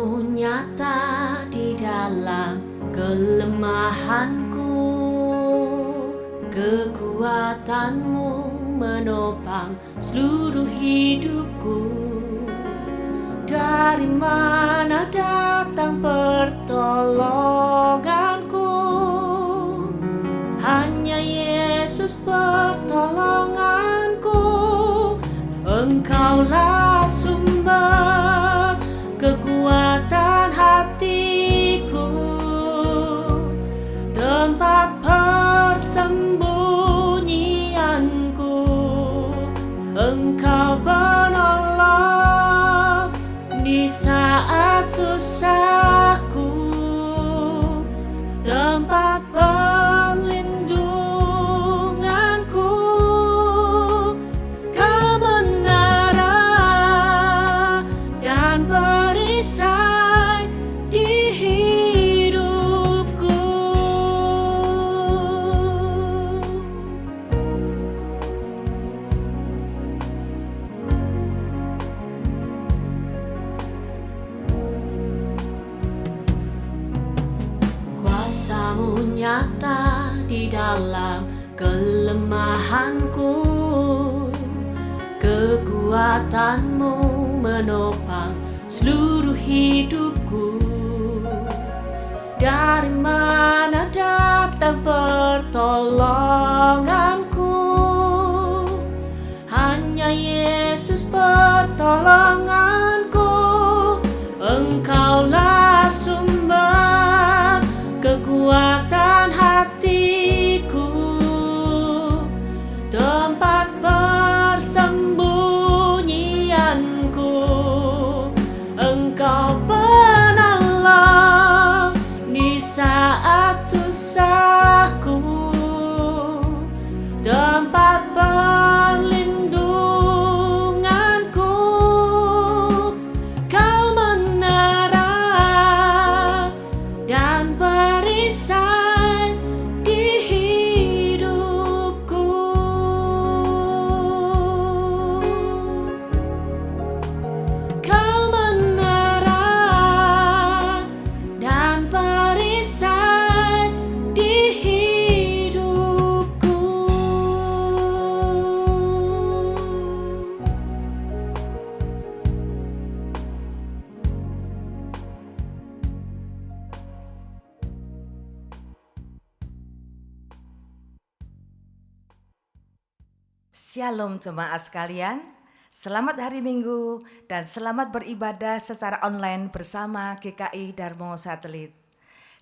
Kuasamu nyata di dalam kelemahanku, kekuatanmu menopang seluruh hidupku. Dari mana datang pertolonganku? Hanya Yesus pertolonganku. Engkaulah sumber kekuatan hatiku, tempat persembunyianku. Engkau penolong di saat susahku, tempat perlindunganku. Kebenaran dan perisai di hidupku. Kuasamu nyata di dalam kelemahanku, kekuatanmu menopang seluruh hidupku. Dari mana datang pertolonganku? Hanya Yesus pertolonganku. Engkaulah sumber kekuatan hatiku, tempat persembunyianku. Engkau penolong di saat susahku, tempat perlindunganku. Kebenaran dan perisai di hidupku. Kebenaran dan perisai di hidupku. Shalom jemaat sekalian, selamat hari Minggu dan selamat beribadah secara online bersama GKI Darmo Satelit.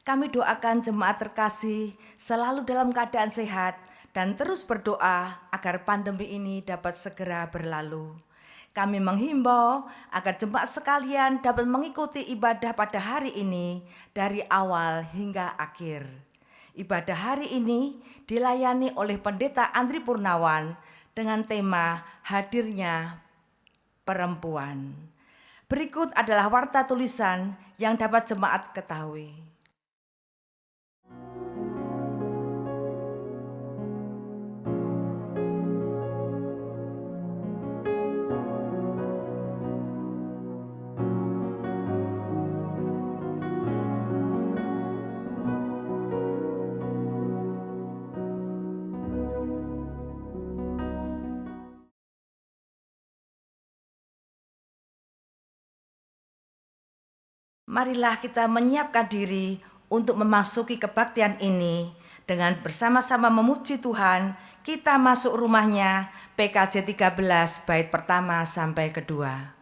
Kami doakan jemaat terkasih selalu dalam keadaan sehat dan terus berdoa agar pandemi ini dapat segera berlalu. Kami menghimbau agar jemaat sekalian dapat mengikuti ibadah pada hari ini dari awal hingga akhir. Ibadah hari ini dilayani oleh Pendeta Andri Purnawan dengan tema hadirnya perempuan. Berikut adalah warta tulisan yang dapat jemaat ketahui. Marilah kita menyiapkan diri untuk memasuki kebaktian ini dengan bersama-sama memuji Tuhan. Kita masuk rumahnya PKJ 13 bait pertama sampai kedua.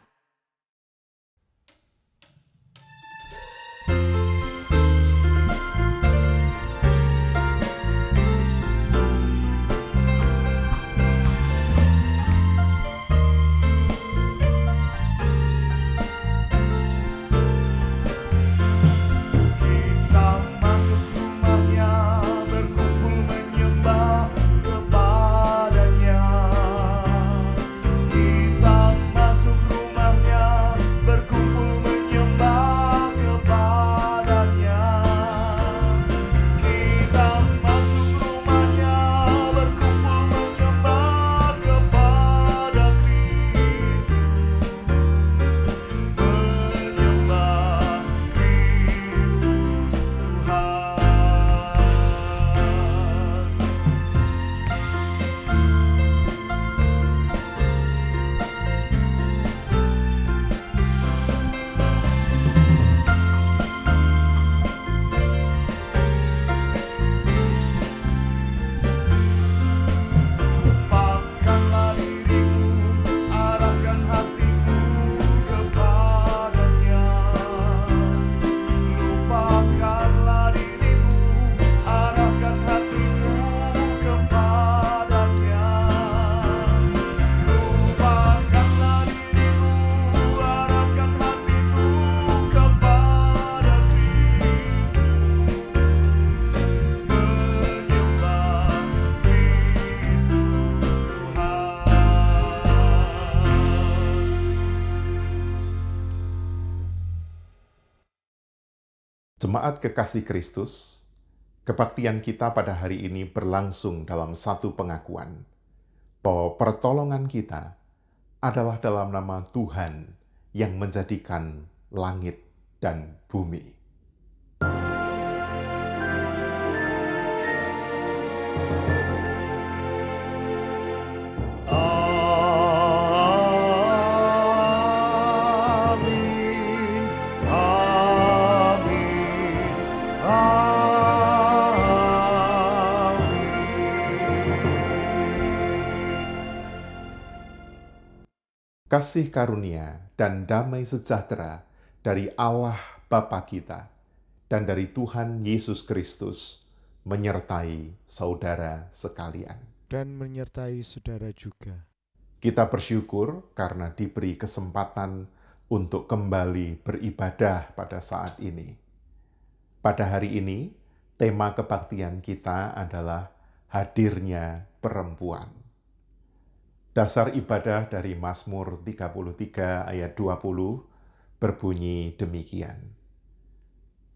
Kita masuk Jemaat kekasih Kristus, kebaktian kita pada hari ini berlangsung dalam satu pengakuan bahwa pertolongan kita adalah dalam nama Tuhan yang menjadikan langit dan bumi. Kasih karunia dan damai sejahtera dari Allah Bapa kita dan dari Tuhan Yesus Kristus menyertai saudara sekalian. Dan menyertai saudara juga. Kita bersyukur karena diberi kesempatan untuk kembali beribadah pada saat ini. Pada hari ini, tema kebaktian kita adalah hadirnya perempuan. Dasar ibadah dari Mazmur 33 ayat 20 berbunyi demikian.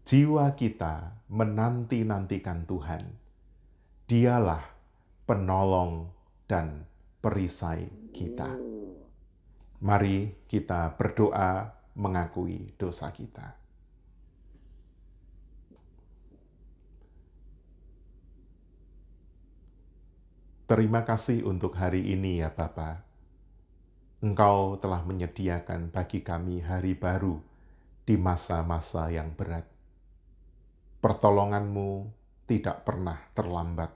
Jiwa kita menanti-nantikan Tuhan. Dialah penolong dan perisai kita. Mari kita berdoa mengakui dosa kita. Terima kasih untuk hari ini ya Bapa. Engkau telah menyediakan bagi kami hari baru di masa-masa yang berat. Pertolongan-Mu tidak pernah terlambat.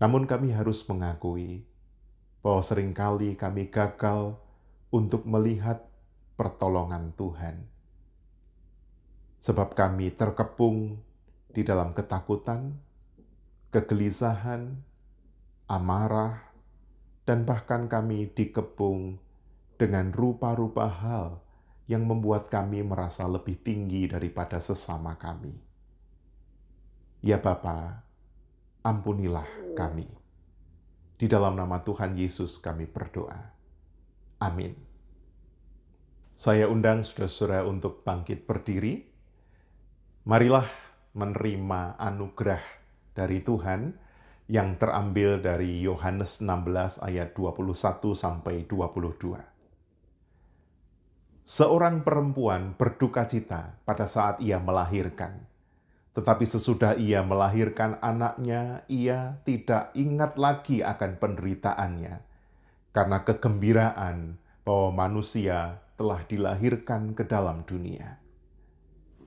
Namun kami harus mengakui bahwa seringkali kami gagal untuk melihat pertolongan Tuhan. Sebab kami terkepung di dalam ketakutan, kegelisahan, amarah, dan bahkan kami dikepung dengan rupa-rupa hal yang membuat kami merasa lebih tinggi daripada sesama kami. Ya Bapa, ampunilah kami. Di dalam nama Tuhan Yesus kami berdoa. Amin. Saya undang saudara-saudara untuk bangkit berdiri. Marilah menerima anugerah dari Tuhan yang terambil dari Yohanes 16 ayat 21 sampai 22. Seorang perempuan berduka cita pada saat ia melahirkan. Tetapi sesudah ia melahirkan anaknya, ia tidak ingat lagi akan penderitaannya, karena kegembiraan bahwa manusia telah dilahirkan ke dalam dunia.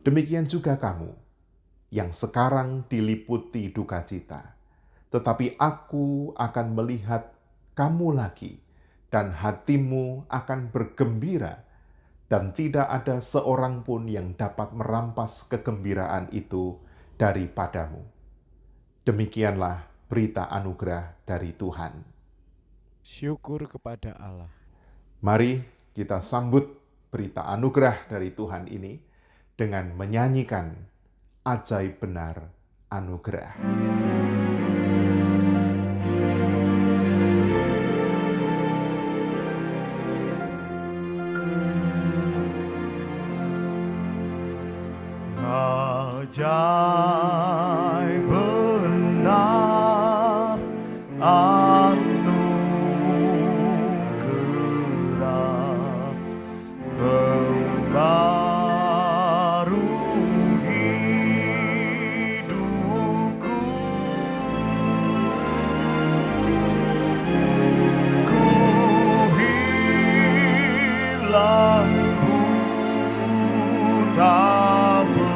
Demikian juga kamu, yang sekarang diliputi duka cita. Tetapi aku akan melihat kamu lagi, dan hatimu akan bergembira, dan tidak ada seorang pun yang dapat merampas kegembiraan itu daripadamu. Demikianlah berita anugerah dari Tuhan. Syukur kepada Allah. Mari kita sambut berita anugerah dari Tuhan ini dengan menyanyikan ajaib benar anugerah. Ajaib benar anugerah pembaru hidupku. Ku hilang buta berjalan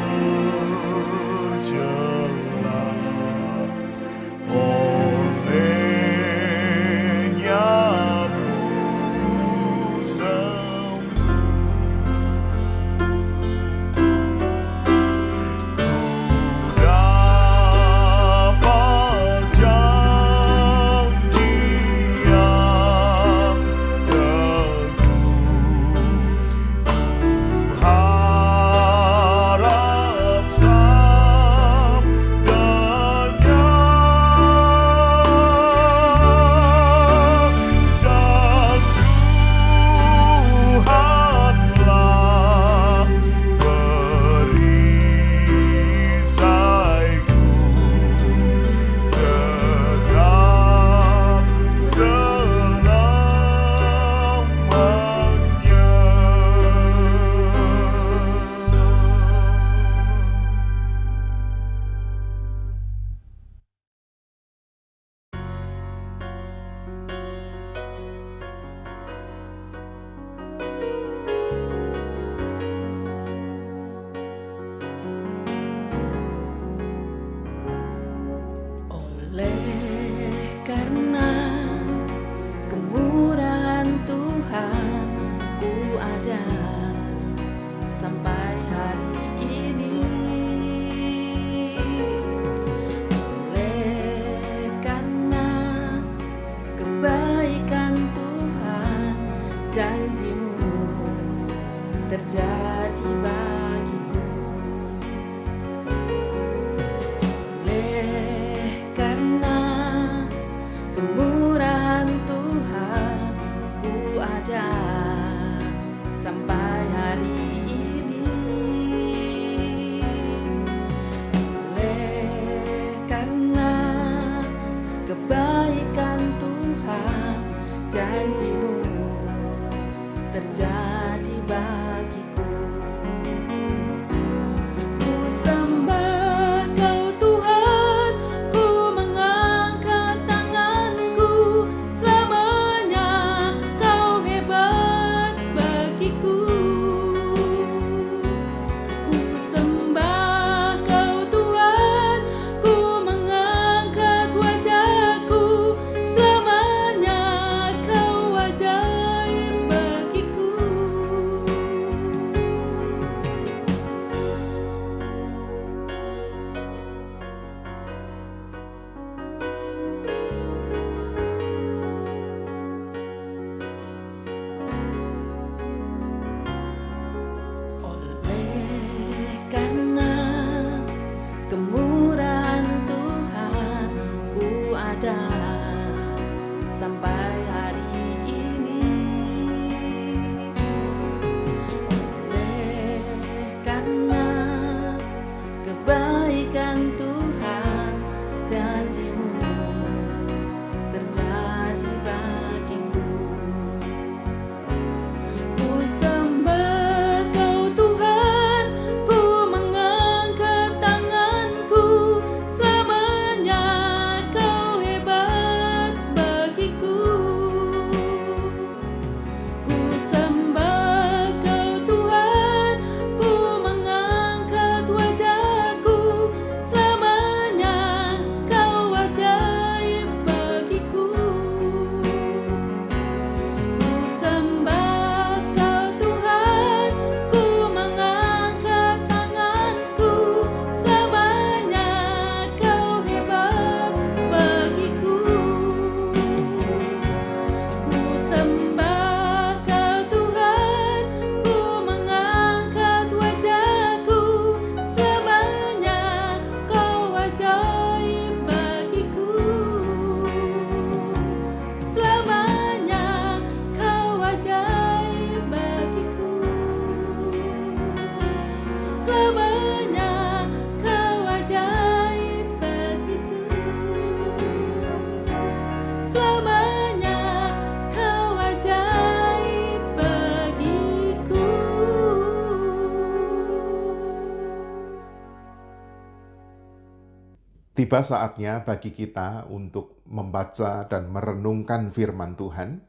Tiba saatnya bagi kita untuk membaca dan merenungkan firman Tuhan.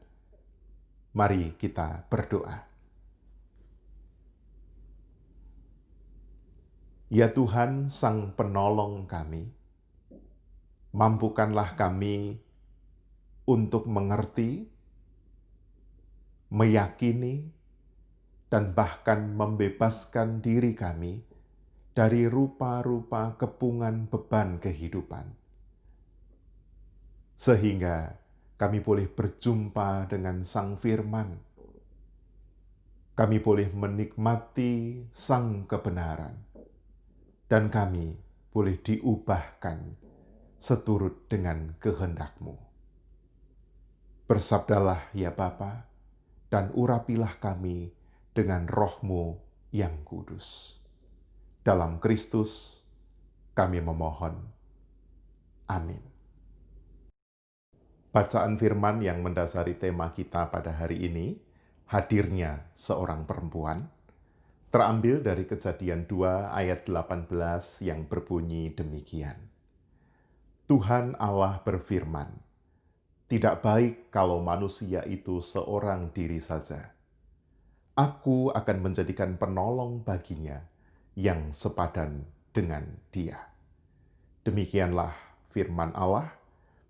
Mari kita berdoa. Ya Tuhan, Sang Penolong kami, mampukanlah kami untuk mengerti, meyakini, dan bahkan membebaskan diri kami dari rupa-rupa kepungan beban kehidupan. Sehingga kami boleh berjumpa dengan Sang Firman. Kami boleh menikmati Sang kebenaran. Dan kami boleh diubahkan seturut dengan kehendak-Mu. Bersabdalah ya Bapa, dan urapilah kami dengan Roh-Mu yang kudus. Dalam Kristus kami memohon. Amin. Bacaan firman yang mendasari tema kita pada hari ini, hadirnya seorang perempuan, terambil dari Kejadian 2 ayat 18 yang berbunyi demikian. Tuhan Allah berfirman, "Tidak baik kalau manusia itu seorang diri saja. Aku akan menjadikan penolong baginya yang sepadan dengan dia." Demikianlah firman Allah,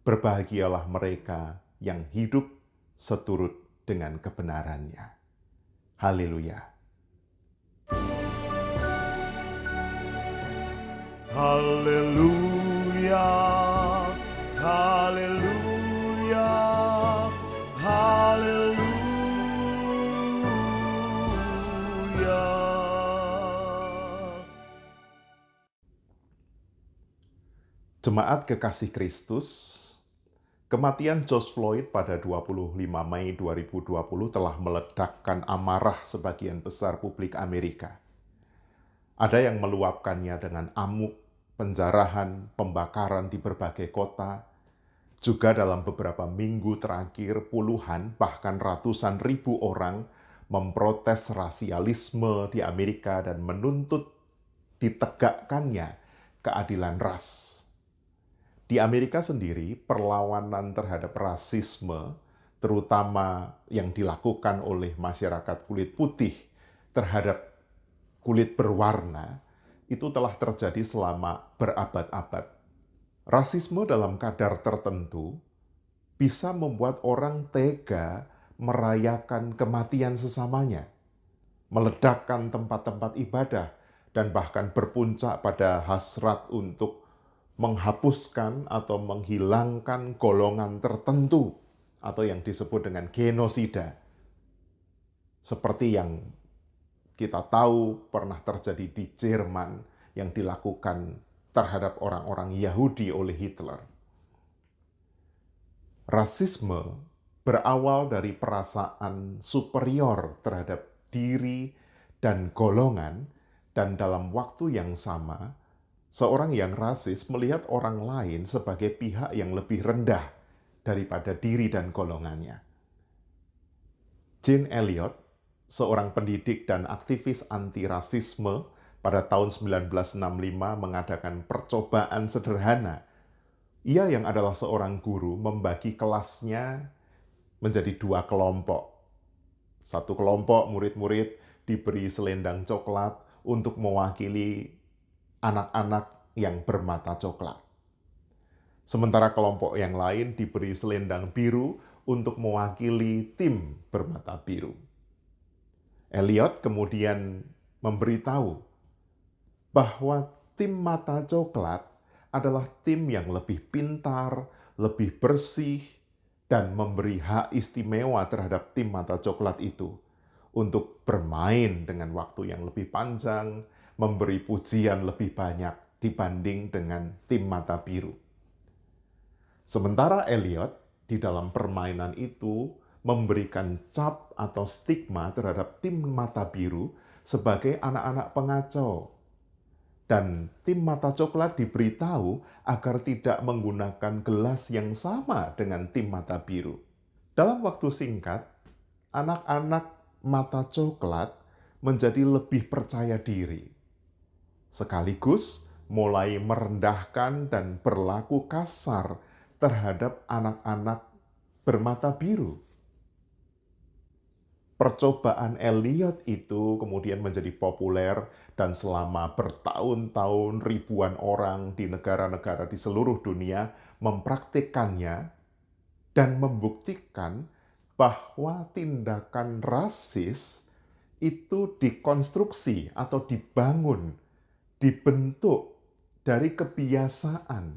berbahagialah mereka yang hidup seturut dengan kebenarannya. Haleluya. Haleluya, haleluya, haleluya. Jemaat kekasih Kristus, kematian George Floyd pada 25 Mei 2020 telah meledakkan amarah sebagian besar publik Amerika. Ada yang meluapkannya dengan amuk, penjarahan, pembakaran di berbagai kota. Juga dalam beberapa minggu terakhir, puluhan bahkan ratusan ribu orang memprotes rasialisme di Amerika dan menuntut ditegakkannya keadilan ras. Di Amerika sendiri, perlawanan terhadap rasisme, terutama yang dilakukan oleh masyarakat kulit putih terhadap kulit berwarna, itu telah terjadi selama berabad-abad. Rasisme dalam kadar tertentu bisa membuat orang tega merayakan kematian sesamanya, meledakkan tempat-tempat ibadah, dan bahkan berpuncak pada hasrat untuk menghapuskan atau menghilangkan golongan tertentu atau yang disebut dengan genosida. Seperti yang kita tahu pernah terjadi di Jerman yang dilakukan terhadap orang-orang Yahudi oleh Hitler. Rasisme berawal dari perasaan superior terhadap diri dan golongan, dan dalam waktu yang sama, seorang yang rasis melihat orang lain sebagai pihak yang lebih rendah daripada diri dan golongannya. Jane Elliot, seorang pendidik dan aktivis anti-rasisme, pada tahun 1965 mengadakan percobaan sederhana. Ia yang adalah seorang guru membagi kelasnya menjadi dua kelompok. Satu kelompok murid-murid diberi selendang coklat untuk mewakili anak-anak yang bermata coklat. Sementara kelompok yang lain diberi selendang biru untuk mewakili tim bermata biru. Elliot kemudian memberitahu bahwa tim mata coklat adalah tim yang lebih pintar, lebih bersih, dan memberi hak istimewa terhadap tim mata coklat itu untuk bermain dengan waktu yang lebih panjang, memberi pujian lebih banyak dibanding dengan tim mata biru. Sementara Elliot di dalam permainan itu memberikan cap atau stigma terhadap tim mata biru sebagai anak-anak pengacau. Dan tim mata coklat diberitahu agar tidak menggunakan gelas yang sama dengan tim mata biru. Dalam waktu singkat, anak-anak mata coklat menjadi lebih percaya diri. Sekaligus mulai merendahkan dan berlaku kasar terhadap anak-anak bermata biru. Percobaan Eliot itu kemudian menjadi populer dan selama bertahun-tahun ribuan orang di negara-negara di seluruh dunia mempraktikkannya dan membuktikan bahwa tindakan rasis itu dikonstruksi atau dibangun, dibentuk dari kebiasaan.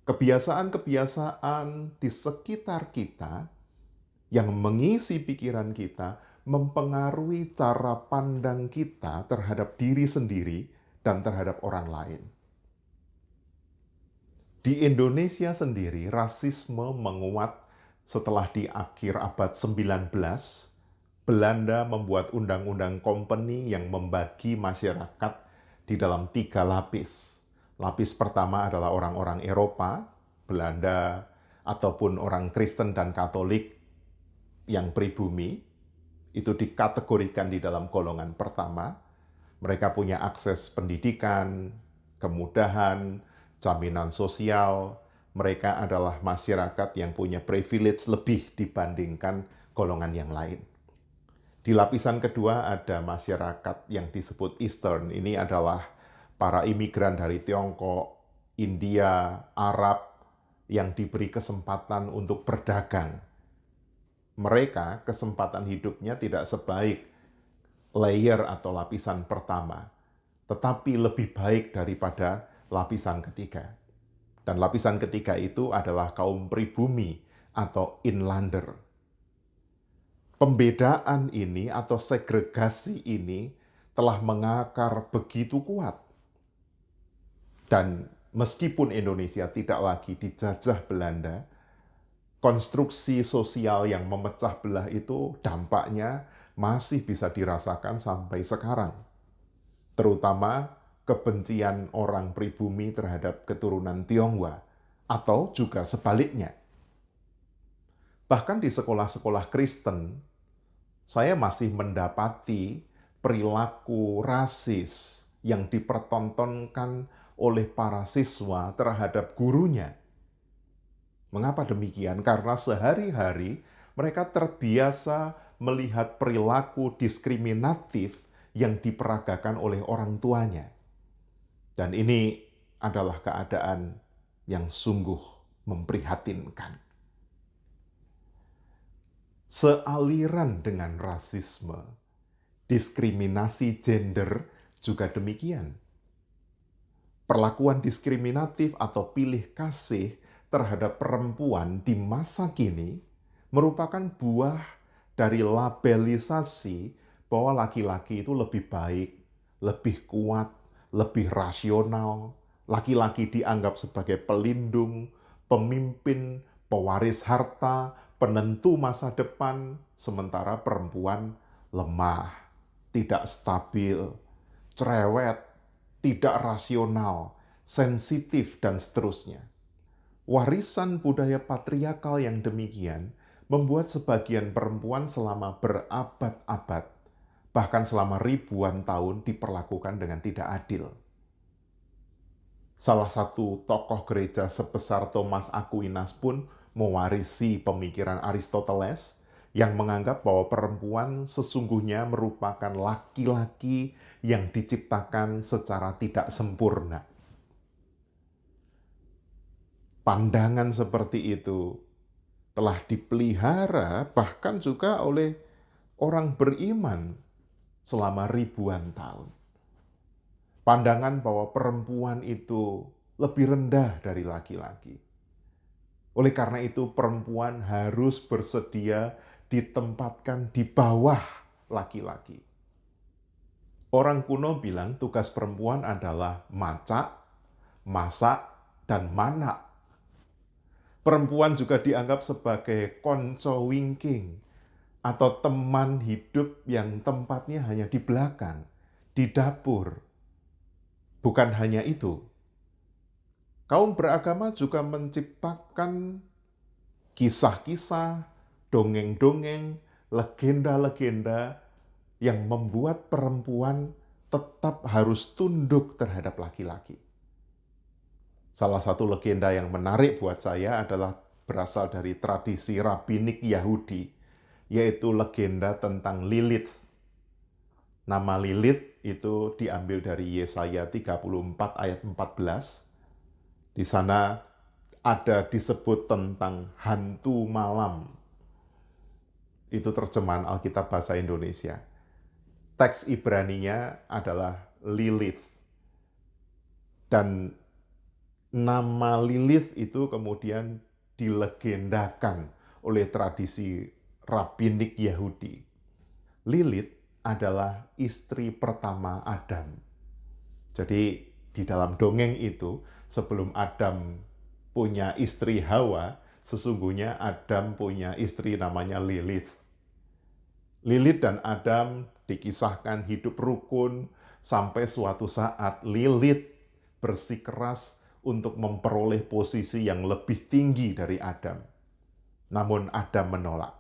Kebiasaan-kebiasaan di sekitar kita yang mengisi pikiran kita, mempengaruhi cara pandang kita terhadap diri sendiri dan terhadap orang lain. Di Indonesia sendiri, rasisme menguat setelah di akhir abad 19, Belanda membuat undang-undang kompeni yang membagi masyarakat di dalam 3 lapis. Lapis pertama adalah orang-orang Eropa, Belanda, ataupun orang Kristen dan Katolik yang pribumi, itu dikategorikan di dalam golongan pertama. Mereka punya akses pendidikan, kemudahan, jaminan sosial. Mereka adalah masyarakat yang punya privilege lebih dibandingkan golongan yang lain. Di lapisan kedua ada masyarakat yang disebut Eastern. Ini adalah para imigran dari Tiongkok, India, Arab yang diberi kesempatan untuk berdagang. Mereka kesempatan hidupnya tidak sebaik layer atau lapisan pertama, tetapi lebih baik daripada lapisan ketiga. Dan lapisan ketiga itu adalah kaum pribumi atau inlander. Pembedaan ini atau segregasi ini telah mengakar begitu kuat. Dan meskipun Indonesia tidak lagi dijajah Belanda, konstruksi sosial yang memecah belah itu dampaknya masih bisa dirasakan sampai sekarang. Terutama kebencian orang pribumi terhadap keturunan Tionghoa, atau juga sebaliknya. Bahkan di sekolah-sekolah Kristen, saya masih mendapati perilaku rasis yang dipertontonkan oleh para siswa terhadap gurunya. Mengapa demikian? Karena sehari-hari mereka terbiasa melihat perilaku diskriminatif yang diperagakan oleh orang tuanya. Dan ini adalah keadaan yang sungguh memprihatinkan. Sealiran dengan rasisme, diskriminasi gender juga demikian. Perlakuan diskriminatif atau pilih kasih terhadap perempuan di masa kini merupakan buah dari labelisasi bahwa laki-laki itu lebih baik, lebih kuat, lebih rasional. Laki-laki dianggap sebagai pelindung, pemimpin, pewaris harta, penentu masa depan, sementara perempuan lemah, tidak stabil, cerewet, tidak rasional, sensitif, dan seterusnya. Warisan budaya patriarkal yang demikian membuat sebagian perempuan selama berabad-abad, bahkan selama ribuan tahun diperlakukan dengan tidak adil. Salah satu tokoh gereja sebesar Thomas Aquinas pun mewarisi pemikiran Aristoteles yang menganggap bahwa perempuan sesungguhnya merupakan laki-laki yang diciptakan secara tidak sempurna. Pandangan seperti itu telah dipelihara bahkan juga oleh orang beriman selama ribuan tahun. Pandangan bahwa perempuan itu lebih rendah dari laki-laki. Oleh karena itu perempuan harus bersedia ditempatkan di bawah laki-laki. Orang kuno bilang tugas perempuan adalah macak, masak, dan manak. Perempuan juga dianggap sebagai konco wingking atau teman hidup yang tempatnya hanya di belakang, di dapur. Bukan hanya itu, kaum beragama juga menciptakan kisah-kisah, dongeng-dongeng, legenda-legenda yang membuat perempuan tetap harus tunduk terhadap laki-laki. Salah satu legenda yang menarik buat saya adalah berasal dari tradisi rabbinik Yahudi, yaitu legenda tentang Lilith. Nama Lilith itu diambil dari Yesaya 34 ayat 14. Di sana ada disebut tentang hantu malam. Itu terjemahan Alkitab bahasa Indonesia. Teks Ibraninya adalah Lilith. Dan nama Lilith itu kemudian dilegendakan oleh tradisi rabbinik Yahudi. Lilith adalah istri pertama Adam. Jadi di dalam dongeng itu, sebelum Adam punya istri Hawa, sesungguhnya Adam punya istri namanya Lilith. Lilith dan Adam dikisahkan hidup rukun sampai suatu saat Lilith bersikeras untuk memperoleh posisi yang lebih tinggi dari Adam. Namun Adam menolak.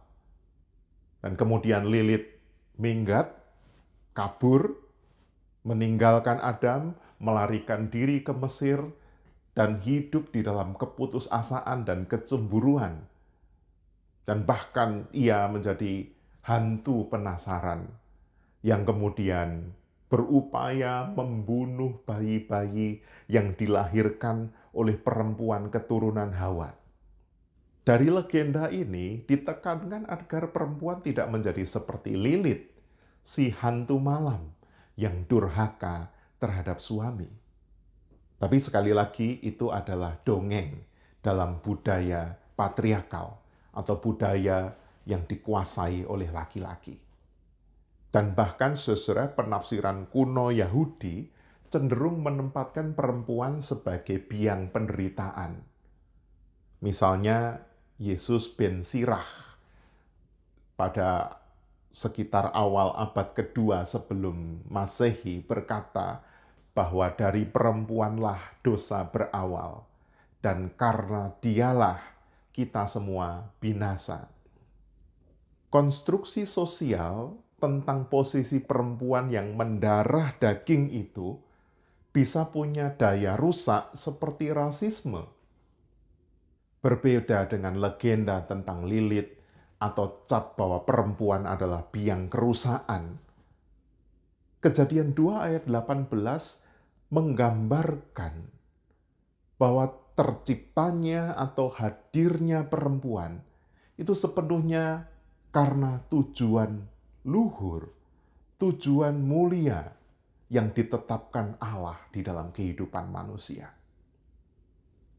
Dan kemudian Lilith minggat, kabur, meninggalkan Adam, melarikan diri ke Mesir, dan hidup di dalam keputusasaan dan kecemburuan. Dan bahkan ia menjadi hantu penasaran yang kemudian berupaya membunuh bayi-bayi yang dilahirkan oleh perempuan keturunan Hawa. Dari legenda ini ditekankan agar perempuan tidak menjadi seperti Lilith, si hantu malam yang durhaka terhadap suami. Tapi sekali lagi itu adalah dongeng dalam budaya patriarkal atau budaya yang dikuasai oleh laki-laki. Dan bahkan sesuai penafsiran kuno Yahudi cenderung menempatkan perempuan sebagai biang penderitaan. Misalnya Yesus ben Sirach pada sekitar awal abad kedua sebelum Masehi berkata bahwa dari perempuanlah dosa berawal dan karena dialah kita semua binasa. Konstruksi sosial tentang posisi perempuan yang mendarah daging itu bisa punya daya rusak seperti rasisme. Berbeda dengan legenda tentang Lilith atau cap bahwa perempuan adalah biang kerusakan. Kejadian 2 ayat 18 menggambarkan bahwa terciptanya atau hadirnya perempuan itu sepenuhnya karena tujuan luhur, tujuan mulia yang ditetapkan Allah di dalam kehidupan manusia.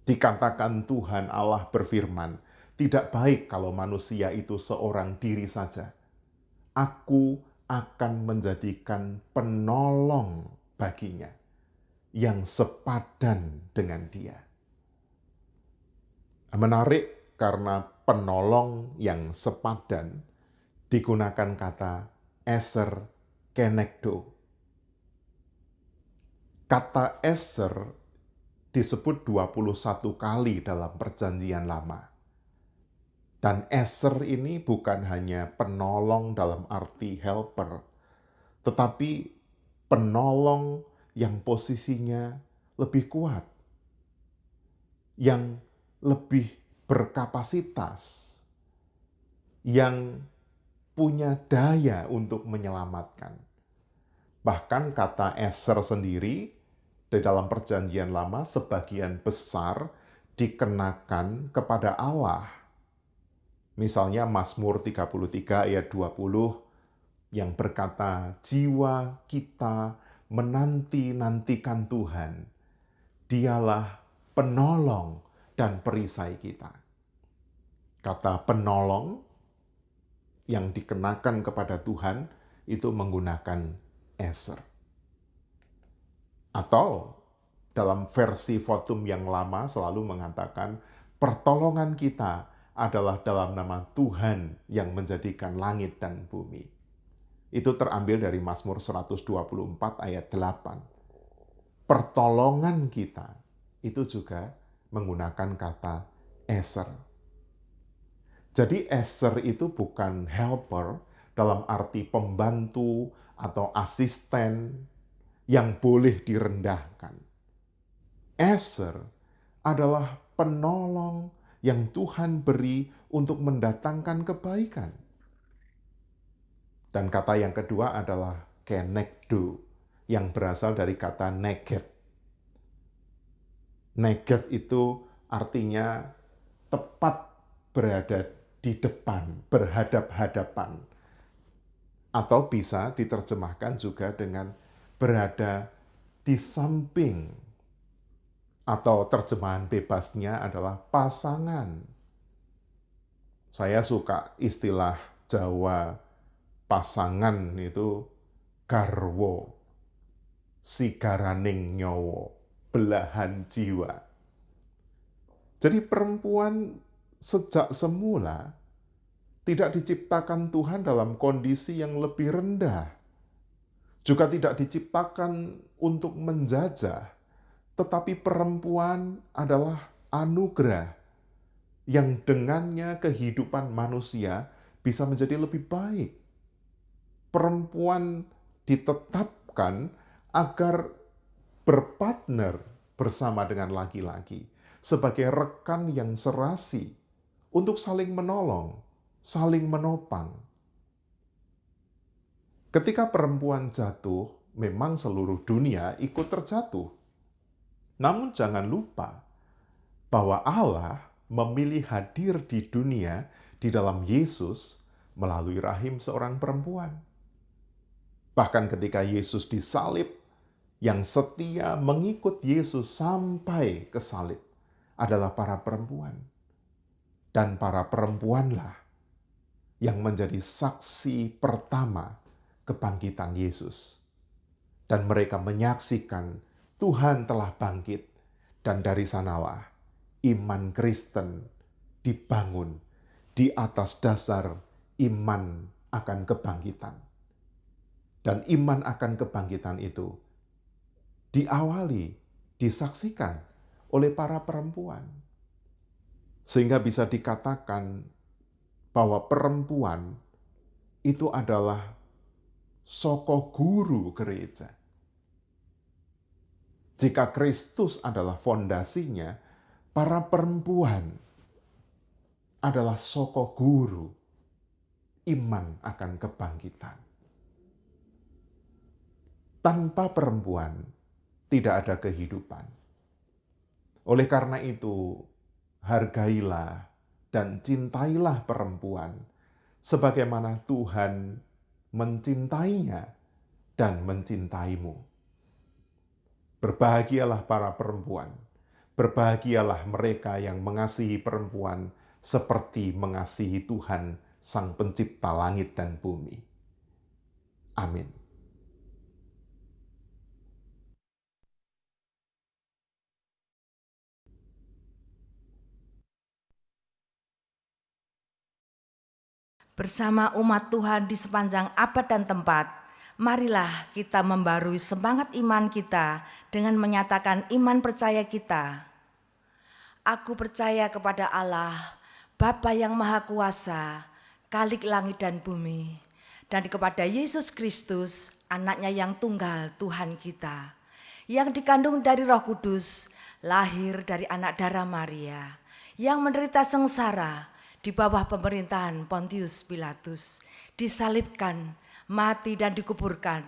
Dikatakan Tuhan Allah berfirman, tidak baik kalau manusia itu seorang diri saja. Aku akan menjadikan penolong baginya yang sepadan dengan dia. Menarik karena penolong yang sepadan digunakan kata eser kenekdo. Kata eser disebut 21 kali dalam Perjanjian Lama. Dan eser ini bukan hanya penolong dalam arti helper, tetapi penolong yang posisinya lebih kuat, yang lebih berkapasitas, yang punya daya untuk menyelamatkan. Bahkan kata eser sendiri di dalam Perjanjian Lama sebagian besar dikenakan kepada Allah. Misalnya Mazmur 33 ayat 20 yang berkata, jiwa kita menanti-nantikan Tuhan. Dialah penolong dan perisai kita. Kata penolong yang dikenakan kepada Tuhan itu menggunakan eser. Atau dalam versi Votum yang lama selalu mengatakan pertolongan kita adalah dalam nama Tuhan yang menjadikan langit dan bumi. Itu terambil dari Mazmur 124 ayat 8. Pertolongan kita itu juga menggunakan kata eser. Jadi eser itu bukan helper dalam arti pembantu atau asisten yang boleh direndahkan. Eser adalah penolong yang Tuhan beri untuk mendatangkan kebaikan. Dan kata yang kedua adalah kenekdo, yang berasal dari kata neget. Neget itu artinya tepat berada di depan, berhadap-hadapan. Atau bisa diterjemahkan juga dengan berada di samping. Atau terjemahan bebasnya adalah pasangan. Saya suka istilah Jawa pasangan itu garwo, sigaraning nyowo, belahan jiwa. Jadi perempuan sejak semula tidak diciptakan Tuhan dalam kondisi yang lebih rendah. Juga tidak diciptakan untuk menjajah, tetapi perempuan adalah anugerah yang dengannya kehidupan manusia bisa menjadi lebih baik. Perempuan ditetapkan agar berpartner bersama dengan laki-laki sebagai rekan yang serasi untuk saling menolong, saling menopang. Ketika perempuan jatuh, memang seluruh dunia ikut terjatuh. Namun jangan lupa bahwa Allah memilih hadir di dunia di dalam Yesus melalui rahim seorang perempuan. Bahkan ketika Yesus disalib, yang setia mengikut Yesus sampai ke salib adalah para perempuan. Dan para perempuanlah yang menjadi saksi pertama kebangkitan Yesus. Dan mereka menyaksikan Tuhan telah bangkit, dan dari sanalah iman Kristen dibangun di atas dasar iman akan kebangkitan. Dan iman akan kebangkitan itu diawali, disaksikan oleh para perempuan. Sehingga bisa dikatakan bahwa perempuan itu adalah soko guru gereja. Jika Kristus adalah fondasinya, para perempuan adalah soko guru iman akan kebangkitan. Tanpa perempuan tidak ada kehidupan. Oleh karena itu, hargailah dan cintailah perempuan sebagaimana Tuhan mencintainya dan mencintaimu. Berbahagialah para perempuan, berbahagialah mereka yang mengasihi perempuan seperti mengasihi Tuhan, Sang Pencipta langit dan bumi. Amin. Bersama umat Tuhan di sepanjang abad dan tempat, marilah kita membarui semangat iman kita dengan menyatakan iman percaya kita. Aku percaya kepada Allah, Bapa yang Maha Kuasa, Khalik langit dan bumi, dan kepada Yesus Kristus, anaknya yang tunggal Tuhan kita, yang dikandung dari Roh Kudus, lahir dari anak darah Maria, yang menderita sengsara di bawah pemerintahan Pontius Pilatus, disalibkan, mati dan dikuburkan,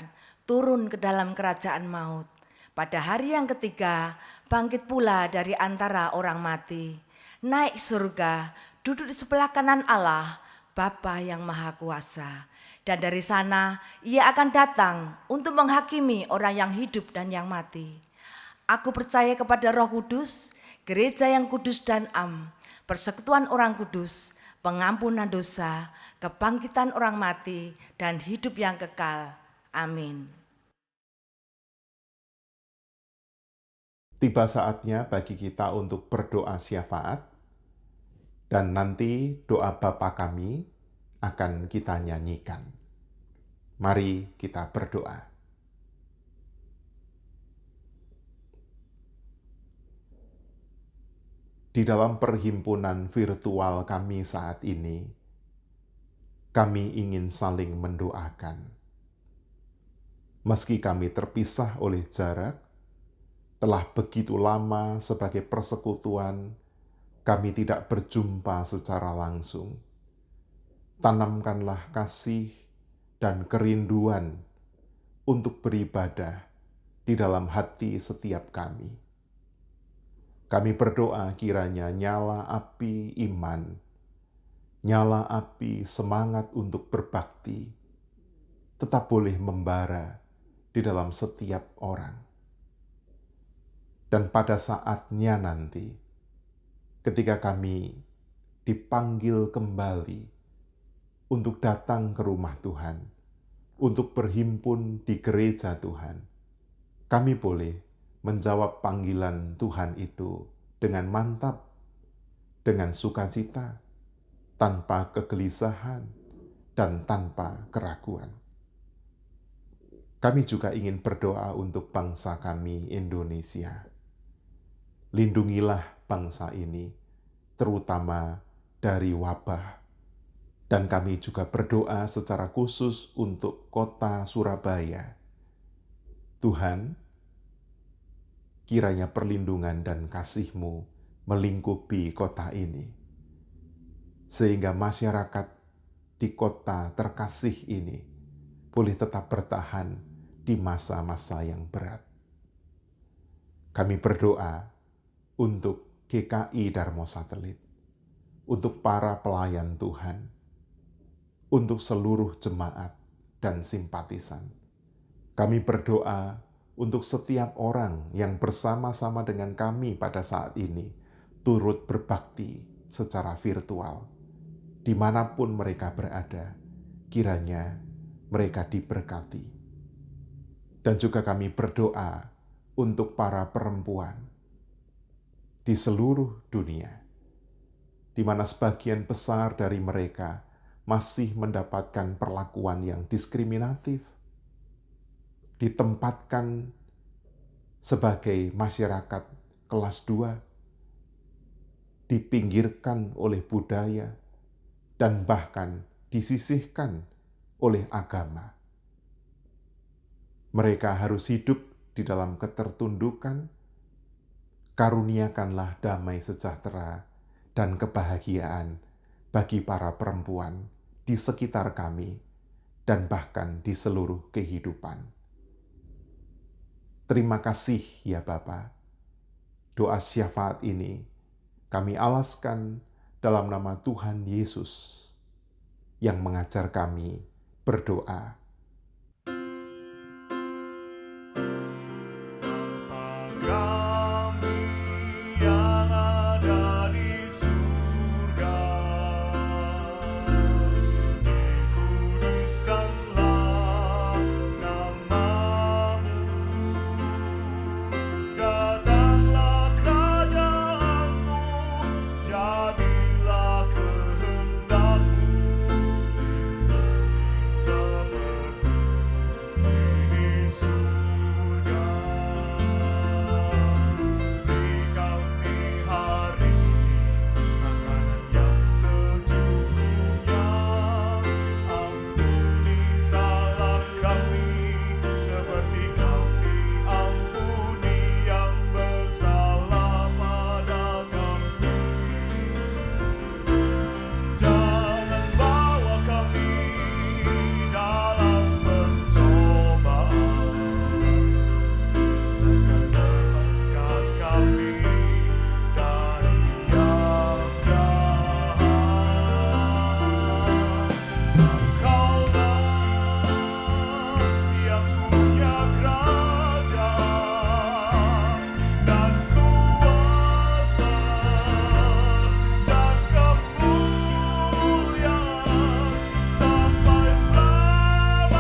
turun ke dalam kerajaan maut. Pada hari yang ketiga, bangkit pula dari antara orang mati, naik surga, duduk di sebelah kanan Allah, Bapa yang Maha Kuasa. Dan dari sana ia akan datang untuk menghakimi orang yang hidup dan yang mati. Aku percaya kepada Roh Kudus, gereja yang kudus dan am, persekutuan orang kudus, pengampunan dosa, kebangkitan orang mati, dan hidup yang kekal. Amin. Tiba saatnya bagi kita untuk berdoa syafaat, dan nanti doa Bapa kami akan kita nyanyikan. Mari kita berdoa. Di dalam perhimpunan virtual kami saat ini, kami ingin saling mendoakan. Meski kami terpisah oleh jarak, telah begitu lama sebagai persekutuan, kami tidak berjumpa secara langsung. Tanamkanlah kasih dan kerinduan untuk beribadah di dalam hati setiap kami. Kami berdoa kiranya nyala api iman, nyala api semangat untuk berbakti, tetap boleh membara di dalam setiap orang. Dan pada saatnya nanti, ketika kami dipanggil kembali untuk datang ke rumah Tuhan, untuk berhimpun di gereja Tuhan, kami boleh menjawab panggilan Tuhan itu dengan mantap, dengan sukacita, tanpa kegelisahan, dan tanpa keraguan. Kami juga ingin berdoa untuk bangsa kami, Indonesia. Lindungilah bangsa ini, terutama dari wabah. Dan kami juga berdoa secara khusus untuk kota Surabaya. Tuhan, kiranya perlindungan dan kasih-Mu melingkupi kota ini, sehingga masyarakat di kota terkasih ini boleh tetap bertahan di masa-masa yang berat. Kami berdoa untuk GKI Darmo Satelit, untuk para pelayan Tuhan, untuk seluruh jemaat dan simpatisan. Kami berdoa untuk setiap orang yang bersama-sama dengan kami pada saat ini turut berbakti secara virtual. Dimanapun mereka berada, kiranya mereka diberkati. Dan juga kami berdoa untuk para perempuan di seluruh dunia, di mana sebagian besar dari mereka masih mendapatkan perlakuan yang diskriminatif, ditempatkan sebagai masyarakat kelas 2, dipinggirkan oleh budaya, dan bahkan disisihkan oleh agama. Mereka harus hidup di dalam ketertundukan. Karuniakanlah damai sejahtera dan kebahagiaan bagi para perempuan di sekitar kami dan bahkan di seluruh kehidupan. Terima kasih ya Bapa. Doa syafaat ini kami alaskan dalam nama Tuhan Yesus yang mengajar kami berdoa. Kami yang ada di surga, dikuduskanlah nama-Mu, datanglah kerajaan-Mu, jadilah kehendak-Mu di bumi seperti di surga. Beri kami hari ini makanan yang secukupnya, ampuni salah kami seperti kami ampuni yang bersalah pada kami. Jangan bawa kami dalam pencobaan, melainkan lepaskan kami dari yang jahat. Sebab Kau-Lah yang punya kerajaan dan kuasa dan kemuliaan sampai selama-lamanya.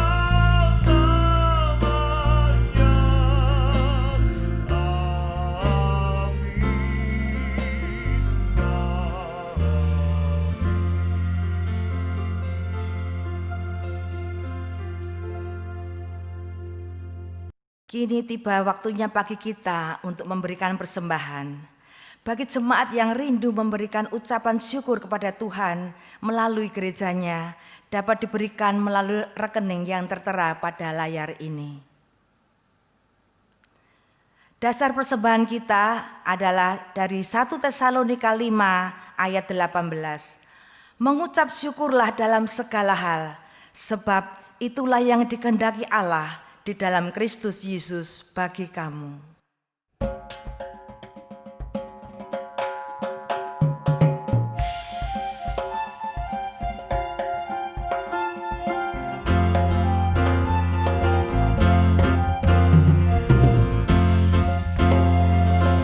Kini tiba waktunya bagi kita untuk memberikan persembahan. Bagi jemaat yang rindu memberikan ucapan syukur kepada Tuhan melalui gerejanya, dapat diberikan melalui rekening yang tertera pada layar ini. Dasar persembahan kita adalah dari 1 Tesalonika 5 ayat 18. Mengucap syukurlah dalam segala hal, sebab itulah yang dikehendaki Allah di dalam Kristus Yesus bagi kamu.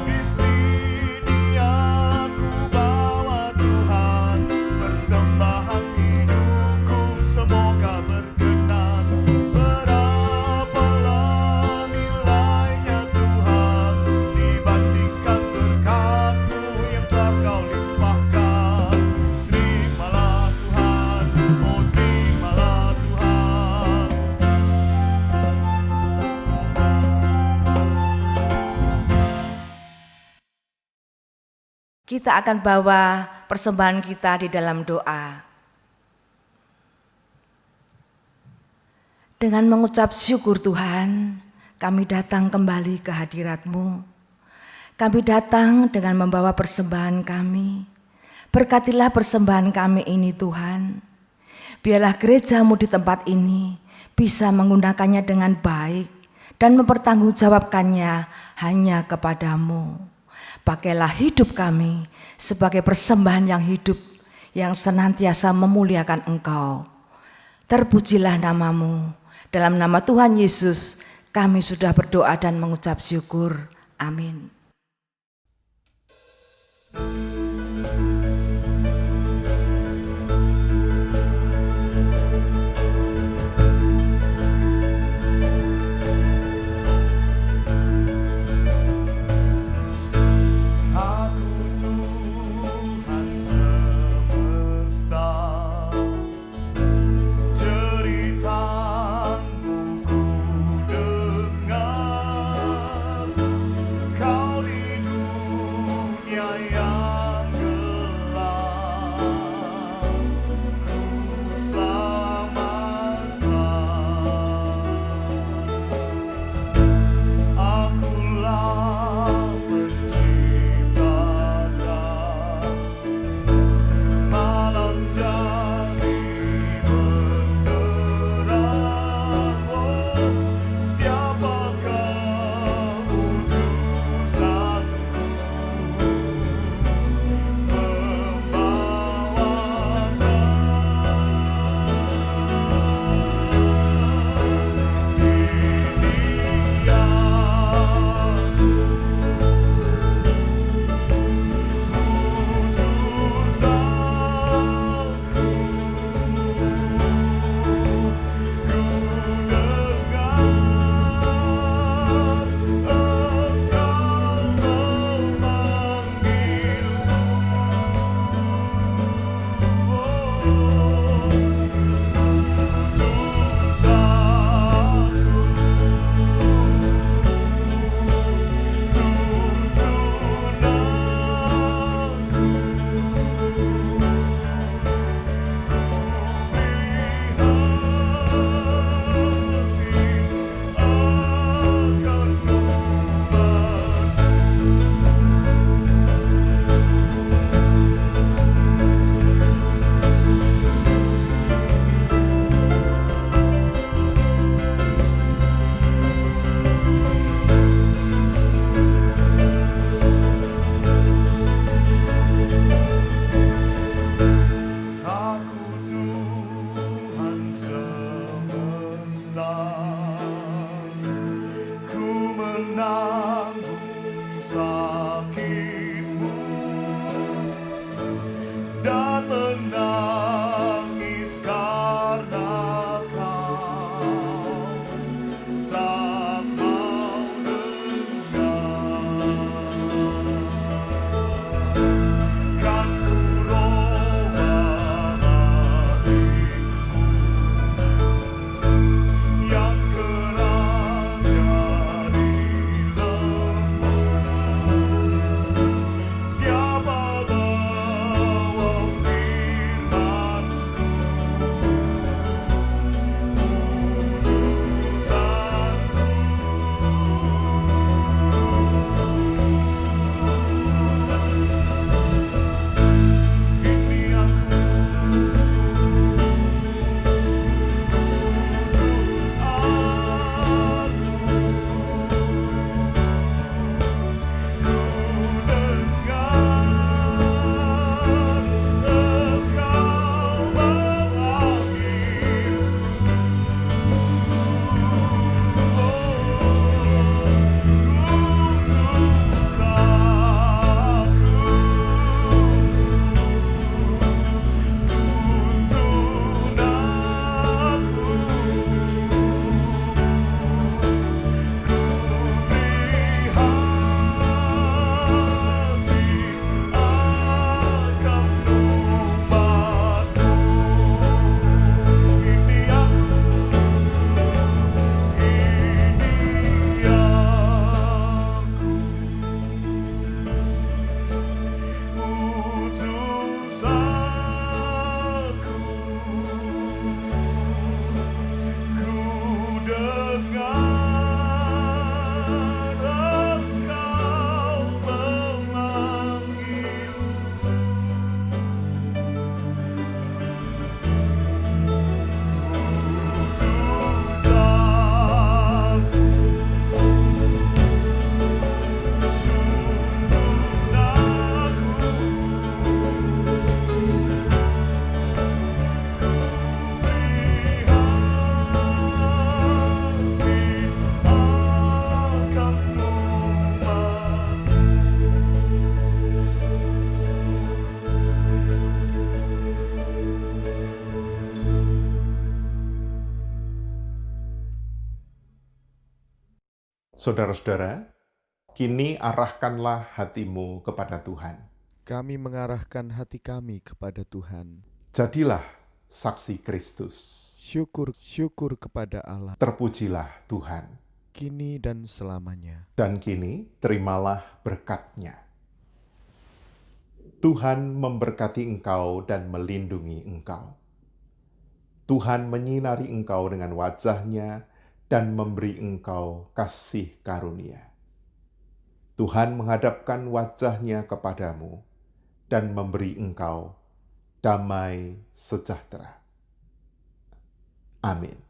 Di sini aku bawa Tuhan, persembahan hidupku semoga berkenan. Berapalah nilainya Tuhan dibandingkan berkat-Mu yang telah Kau limpahkan. Terimalah Tuhan, oh terimalah Tuhan. Kita akan bawa persembahan kita di dalam doa. Dengan mengucap syukur Tuhan, kami datang kembali ke hadirat-Mu. Kami datang dengan membawa persembahan kami. Berkatilah persembahan kami ini Tuhan. Biarlah gereja-Mu di tempat ini bisa menggunakannya dengan baik dan mempertanggungjawabkannya hanya kepada-Mu. Pakailah hidup kami sebagai persembahan yang hidup, yang senantiasa memuliakan Engkau. Terpujilah nama-Mu. Dalam nama Tuhan Yesus, kami sudah berdoa dan mengucap syukur. Amin. Aku Tuhan semesta, cerita-Mu ku dengar. Kau di dunia yang gelap, ku selamatkan. Akulah penciptakan, malam jadi benderang. Oh, siapakah utusanku membawakan? Ini Aku Tuhan semesta, ku menanggung sakitmu dan menangis karena kau tak mau dengar. Kan ku roba hatimu yang keras jadi lembut. Saudara-saudara, kini arahkanlah hatimu kepada Tuhan. Kami mengarahkan hati kami kepada Tuhan. Jadilah saksi Kristus. Syukur kepada Allah, Terpujilah Tuhan. kini dan selamanya. Dan kini terimalah berkat-Nya. Tuhan memberkati engkau dan melindungi engkau. Tuhan menyinari engkau dengan wajah-Nya dan memberi engkau kasih karunia. Tuhan menghadapkan wajah-Nya kepadamu dan memberi engkau damai sejahtera. Amin.